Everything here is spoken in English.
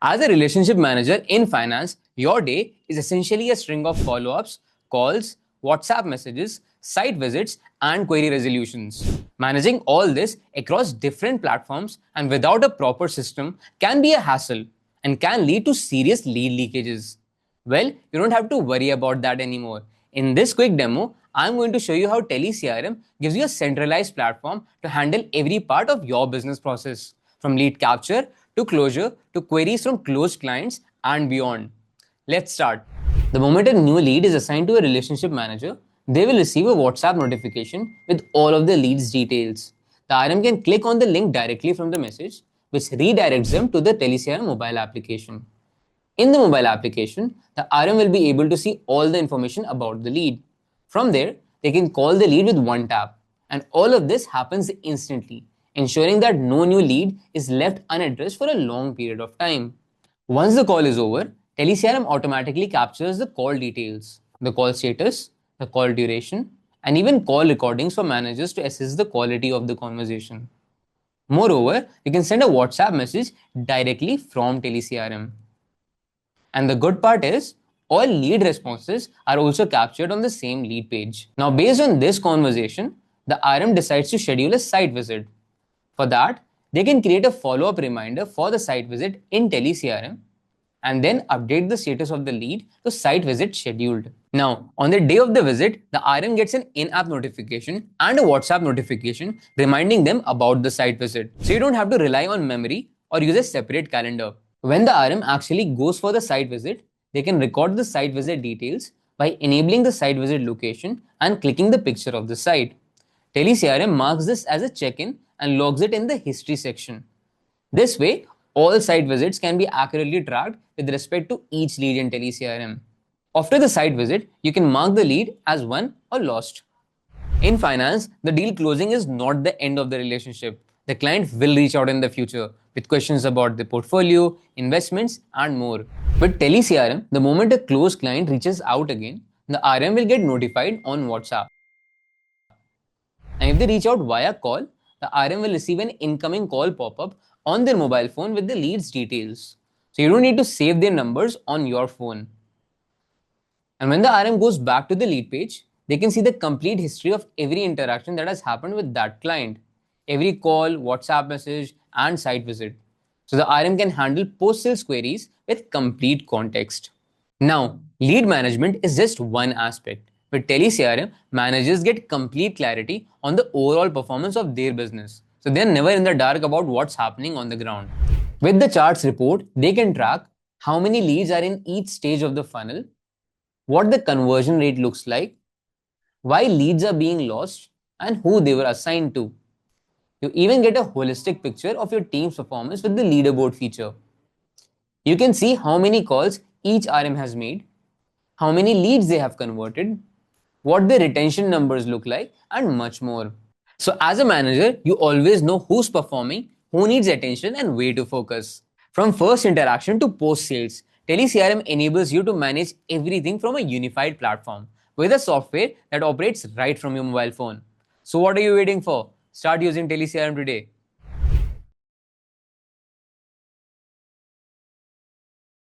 As a relationship manager in finance, your day is essentially a string of follow-ups, calls, WhatsApp messages, site visits, and query resolutions. Managing all this across different platforms and without a proper system can be a hassle and can lead to serious lead leakages. Well, you don't have to worry about that anymore. In this quick demo, I'm going to show you how telecrm gives you a centralized platform to handle every part of your business process, from lead capture to closure to queries from closed clients and beyond. Let's start. The moment a new lead is assigned to a relationship manager, they will receive a WhatsApp notification with all of the lead's details. The RM can click on the link directly from the message, which redirects them to the telecrm mobile application. In the mobile application, the RM will be able to see all the information about the lead. From there, they can call the lead with one tap. And all of this happens instantly, ensuring that no new lead is left unaddressed for a long period of time. Once the call is over, telecrm automatically captures the call details, the call status, the call duration, and even call recordings for managers to assess the quality of the conversation. Moreover, you can send a WhatsApp message directly from telecrm. And the good part is, all lead responses are also captured on the same lead page. Now, based on this conversation, the RM decides to schedule a site visit. For that, they can create a follow-up reminder for the site visit in telecrm and then update the status of the lead to site visit scheduled. Now, on the day of the visit, the RM gets an in-app notification and a WhatsApp notification reminding them about the site visit. So you don't have to rely on memory or use a separate calendar. When the RM actually goes for the site visit, they can record the site visit details by enabling the site visit location and clicking the picture of the site. telecrm marks this as a check-in and logs it in the history section. This way, all site visits can be accurately tracked with respect to each lead in telecrm. After the site visit, you can mark the lead as won or lost. In finance, the deal closing is not the end of the relationship. The client will reach out in the future with questions about the portfolio, investments, and more. With telecrm, the moment a closed client reaches out again, the RM will get notified on WhatsApp. And if they reach out via call, the RM will receive an incoming call pop-up on their mobile phone with the lead's details. So you don't need to save their numbers on your phone. And when the RM goes back to the lead page, they can see the complete history of every interaction that has happened with that client. Every call, WhatsApp message, and site visit. So the RM can handle post-sales queries with complete context. Now, lead management is just one aspect. With telecrm, managers get complete clarity on the overall performance of their business. So they're never in the dark about what's happening on the ground. With the charts report, they can track how many leads are in each stage of the funnel, what the conversion rate looks like, why leads are being lost, and who they were assigned to. You even get a holistic picture of your team's performance with the leaderboard feature. You can see how many calls each RM has made, how many leads they have converted, what the retention numbers look like, and much more. So as a manager, you always know who's performing, who needs attention, and where to focus. From first interaction to post-sales, telecrm enables you to manage everything from a unified platform with a software that operates right from your mobile phone. So what are you waiting for? Start using telecrm today.